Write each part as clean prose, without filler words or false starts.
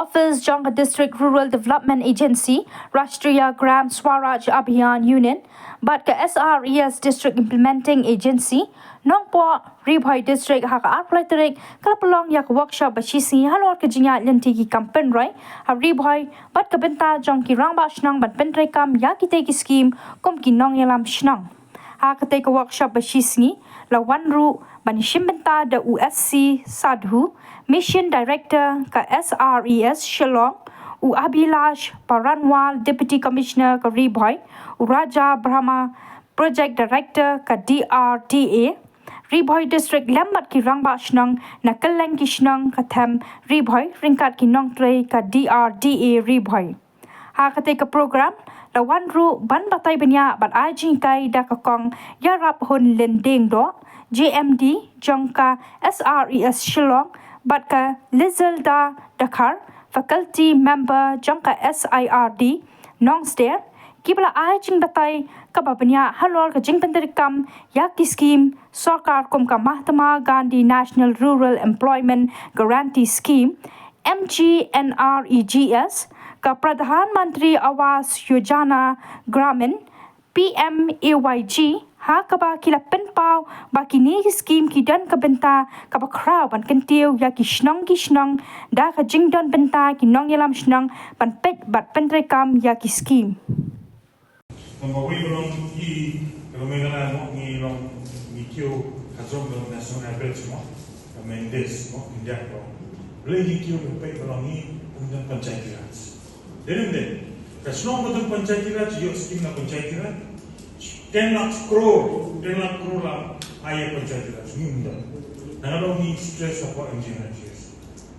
Office Jonga District Rural Development Agency, Rashtriya Gram Swaraj Abhiyan Union, Batka SRES District Implementing Agency, Mawphor Ri-Bhoi District haka Arpleterik, Kalapalong yak workshop bashisi halor ke jingiaid lynti ki kam pynroi, Ri-Bhoi Batka bynta jong ki Rangbah Shnong bat pynroi kam yakite ki scheme kum ki nong yalam Shnong. Haka take a workshop bashisi la wanru banishim bynta da USC Sadhu, Mission Director ka SRES Shillong, U Abhilash Paranwal Deputy Commissioner ka Ri-Bhoi, U Raja Brahma Project Director ka DRDA, Ri-Bhoi District lambat ki Rangbah Shnong na kaleng ki Shnong ka them Ri-Bhoi ringkat ki nong trei ka DRDA Ri-Bhoi. Hakate ka program la wanru ban batay banya bat ajing kai da ka kong yarap hun lending do JMD jongka SRES Shillong bat ka Lizilda Dakar faculty member jongka SIRD Nongster kibla ajing batay kababanya halor ka jing penderikam yaki scheme sarkar kum ka Mahatma Gandhi National Rural Employment Guarantee Scheme MGNREGS ka Pradhan Mantri Awas Yojana Gramin PMAYG haka ba kila penpau ba kini scheme ki dan ka bynta ka ba khraw ban kentiu ya ki Shnong da ka jingdon bynta ki nong yalam Shnong ban pet bat pentrekam ya ki scheme. Mawphor long ki kamera mo ni long ni kyo kazom do national average mo mendes mo india ko lagi kyo pe long ni undang panchayat raj denende ka Shnong mo panchayat raj yo scheme na panchayat raj 10 lakh crore la ayah panchayat raj ni undang nangalo ni stress of engineer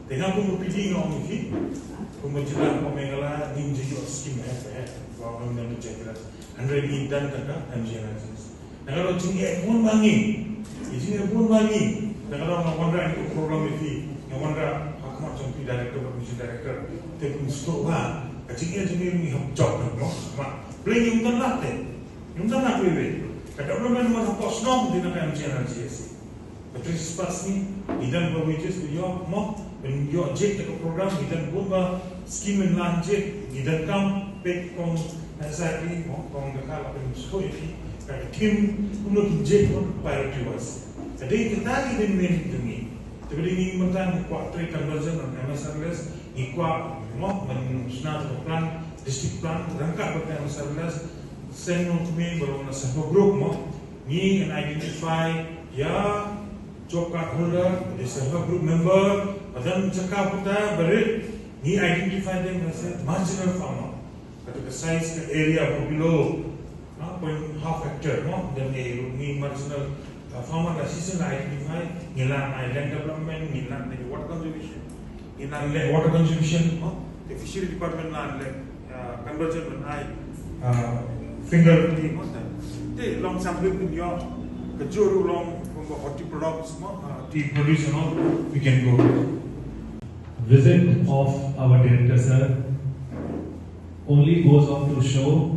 dengan ko pidi ngong ni ko majila ko mengala ni jo scheme hai ko undang panchayat raj 100 ni dan kata engineer nangalo jingiaid pun bangi nangalo ngawandra itu program itu ngawandra hakmat champi director commission director te pun stoa jingiaid ni job no ma play yung tan nak wewe kata orang mana pos nom di nak engineer Patrice Pasni idan bawijis yo mo ben yo jet ke program idan bomba scheme lanje idan kam pek kong SIP mo kong dekala pen skoi kata kim kuno jet kon priority was jadi kita din men dumi tebeli ni mentan kwa trade conversion on MSRLS ikwa mo men snat plan district plan rangka ber MSRLS send on to me belum na satu group mo ni and identify ya job card holder, the server group member, padam cakap putar berit, ni identify them as a marginal farmer. Kata the size, the area below 0.5 hectare, then ni marginal farmer la season identify, ngilang land development, ngilang water conservation, the fishery department land conversion finger ni the long sample in your kejuru long horti products, tea produce and all, we can go. Visit of our director sir only goes on to show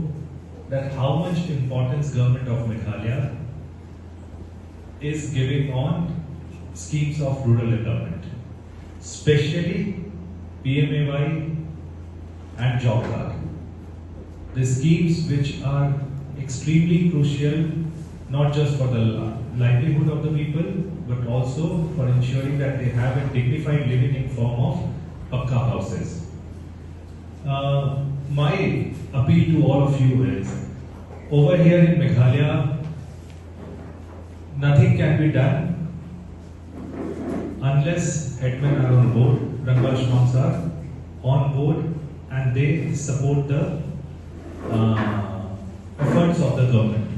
that how much importance government of Meghalaya is giving on schemes of rural development, especially PMAY and job card. The schemes which are extremely crucial not just for the livelihood of the people, but also for ensuring that they have a dignified living in form of haka houses. My appeal to all of you is, over here in Meghalaya, nothing can be done unless headmen are on board, Rangbah Shnongs are on board, and they support the efforts of the government.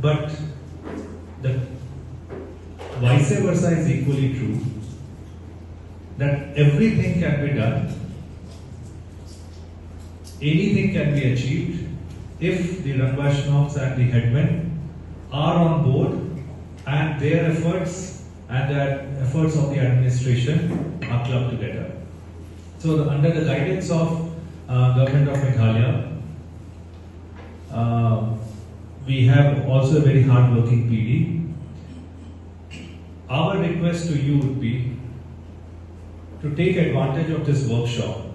But the vice versa is equally true, that everything can be done, anything can be achieved if the Rangbah Shnongs and the headmen are on board and their efforts and the efforts of the administration are clubbed together. So under the guidance of Government of Meghalaya, we have also a very hard-working PD. Our request to you would be to take advantage of this workshop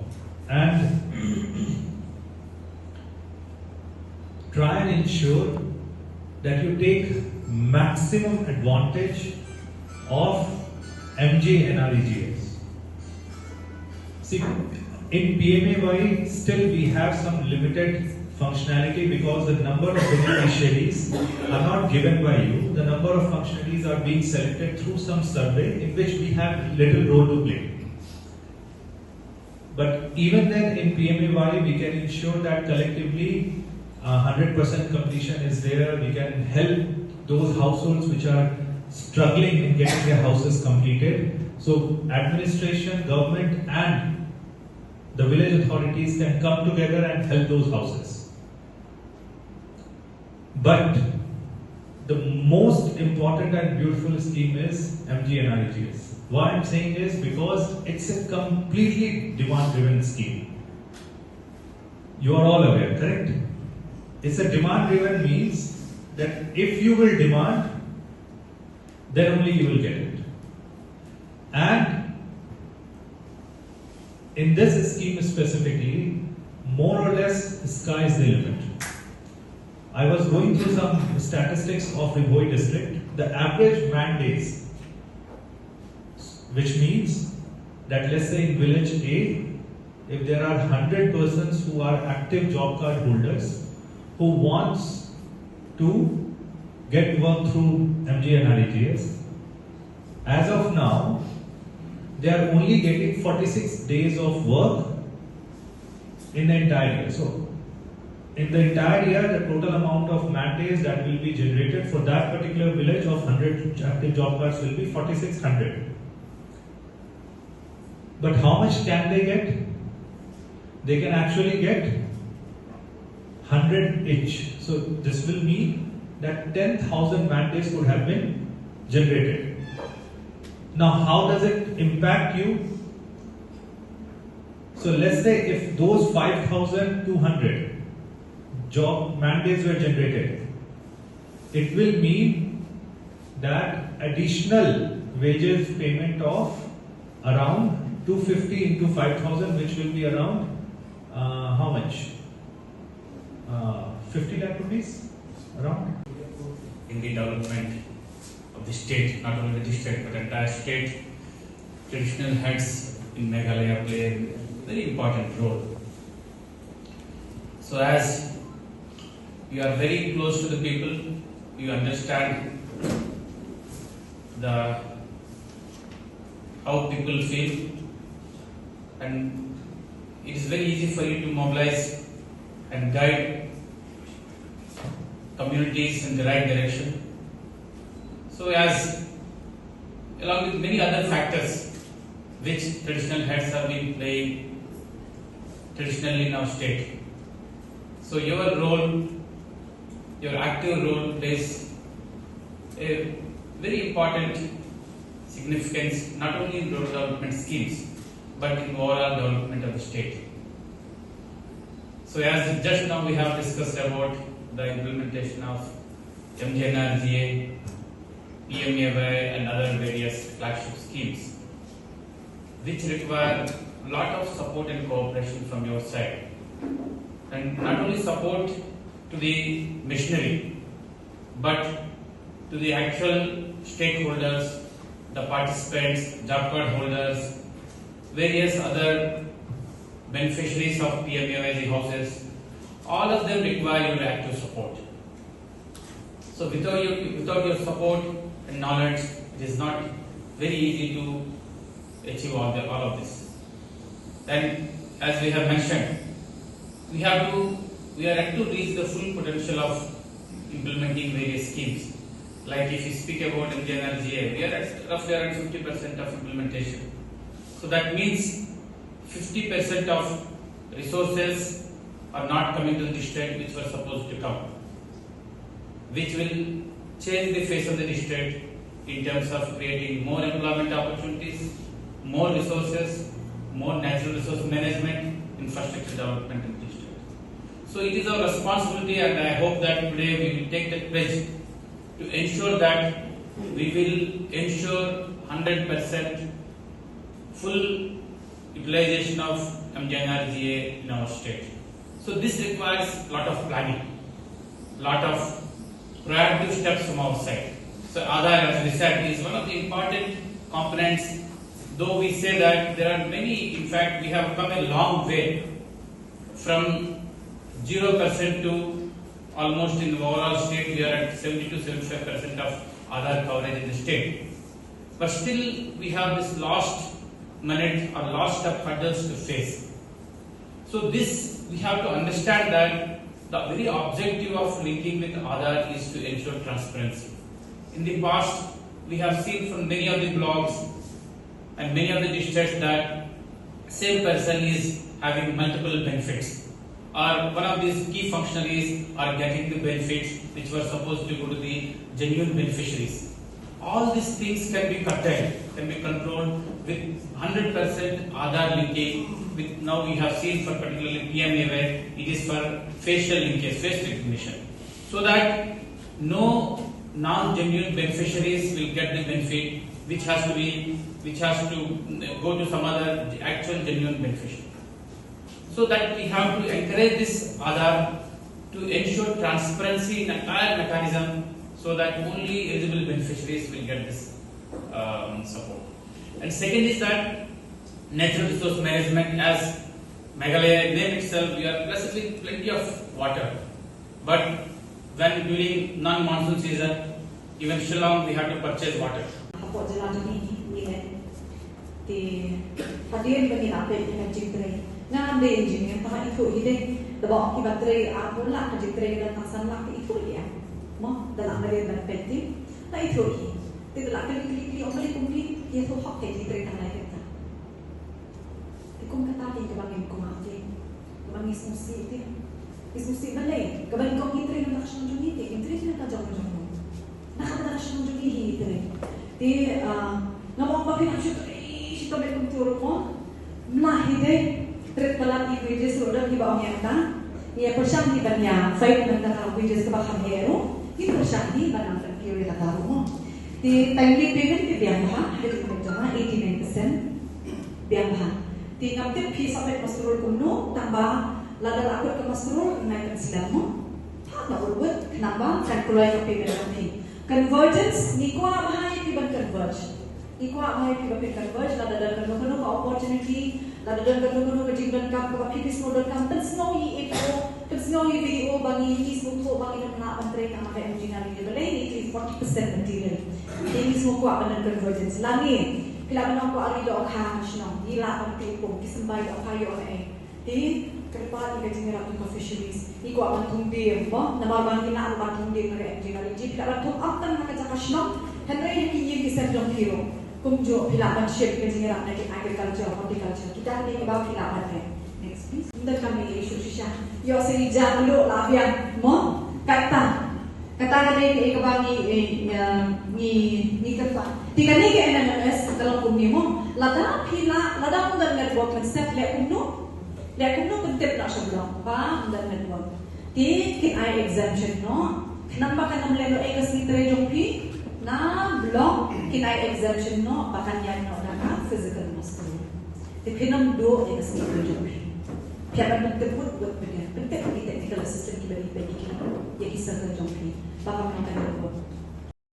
and try and ensure that you take maximum advantage of MJ NREGS. See, in PMAY still we have some limited functionality because the number of beneficiaries are not given by you. The number of functionaries are being selected through some survey in which we have little role to play. But even then in PMAY we can ensure that collectively 100% completion is there. We can help those households which are struggling in getting their houses completed. So administration, government and the village authorities can come together and help those houses. But the most important and beautiful scheme is MGNREGS. Why I'm saying is because it's a completely demand-driven scheme. You are all aware, correct? It's a demand-driven means that if you will demand, then only you will get it. And in this scheme specifically, more or less, the sky is the limit. I was going through some statistics of Ri-Bhoi district. The average man days, which means that let's say in village A, if there are 100 persons who are active job card holders who wants to get work through MGNREGS, as of now, they are only getting 46 days of work in the entire year. So, in the entire year, the total amount of man days that will be generated for that particular village of 100 active job cards will be 4600. But how much can they get? They can actually get 100 each. So this will mean that 10,000 man days could have been generated. Now, how does it impact you? So let's say if those 5,200 job mandates were generated, it will mean that additional wages payment of around 250 into 5,000, which will be around how much? 50 lakh rupees around? In the development of the state, not only the district but entire state, traditional heads in Meghalaya play a very important role. So as you are very close to the people, you understand how people feel, and it is very easy for you to mobilize and guide communities in the right direction. So as along with many other factors which traditional heads have been playing traditionally in our state. So your role, your active role plays a very important significance not only in road development schemes but in overall development of the state. So as just now we have discussed about the implementation of MGNREGA, PMAY and other various flagship schemes which require a lot of support and cooperation from your side, and not only support to the machinery but to the actual stakeholders, the participants, job card holders, various other beneficiaries of PMAY houses. All of them require your active support. So without your support and knowledge, it is not very easy to achieve all of this. And as we have mentioned, we are yet to reach the full potential of implementing various schemes. Like if you speak about MGNREGA, we are at roughly around 50% of implementation. So that means 50% of resources are not coming to the district which were supposed to come, which will change the face of the district in terms of creating more employment opportunities, more resources, more natural resource management, infrastructure development in the district. So it is our responsibility, and I hope that today we will take that pledge to ensure that we will ensure 100% full utilization of MJNRGA in our state. So this requires a lot of planning, lot of proactive steps from our side. So Aadhaar, as we said, is one of the important components. Though we say that there are many, in fact, we have come a long way from 0% to almost in the overall state, we are at 70 to 75% of Aadhaar coverage in the state. But still, we have this last minute or last step hurdles to face. So this, we have to understand that the very objective of linking with Aadhaar is to ensure transparency. In the past, we have seen from many of the blogs and many of the districts that same person is having multiple benefits, or one of these key functionaries are getting the benefits which were supposed to go to the genuine beneficiaries. All these things can be curtailed, can be controlled with 100% Aadhaar linkage. With now we have seen for particularly PMA where it is for facial linkage, face recognition, so that no non-genuine beneficiaries will get the benefit which has to go to some other actual genuine beneficiary. So that we have to encourage this Aadhaar to ensure transparency in the entire mechanism, so that only eligible beneficiaries will get this support. And second is that natural resource management. As Meghalaya name itself, we are blessed with plenty of water, but when during non-monsoon season, even Shillong, we have to purchase water. Convergence, ni ko bahaya piban converge. Ni ko bahaya piban converge. Lada dan kanu opportunity. Lada dan kanu kejiban kam kapipis modal kam. Tersnow i info, tersnow i video bangi ini semua bangi nak menteri kam ada engineering ni boleh ni 40% material. Ini semua ko akan convergence. Lagi, bila mana ko ari do Rangbah Shnong, ila penting pun kesembai do kayo ai. Di kedepan kita jenera tu fisheries. Iko akan tumbi, apa? Nama bangi nak akan tumbi mereka engineering. Jadi bila tu akan nak kerja Shnong, henry yang kini kita sedang hero. Kumjo bila akan shape kita jenera nak agriculture, horticulture. Kita ni bawa bila ada. Next please. Kita kami isu sisa. Yo sini jam dulu labian, mo kata ni kebangi ni kerja. Tiga ni ke NMS dalam kumni mo. Lada pila, lada pun dalam network concept le kumno. Lekung no kontep nak sebelah, pa dan network. Di KI exemption no, kenapa kan namanya no egas ni terjadi? Na blog KI exemption no, bahkan yang no nak physical master. Di kenam do egas ni terjadi. Siapa bentuk buat benda, bentuk technical assistant kita beri kita, yang kisah terjadi. Bahkan nak network.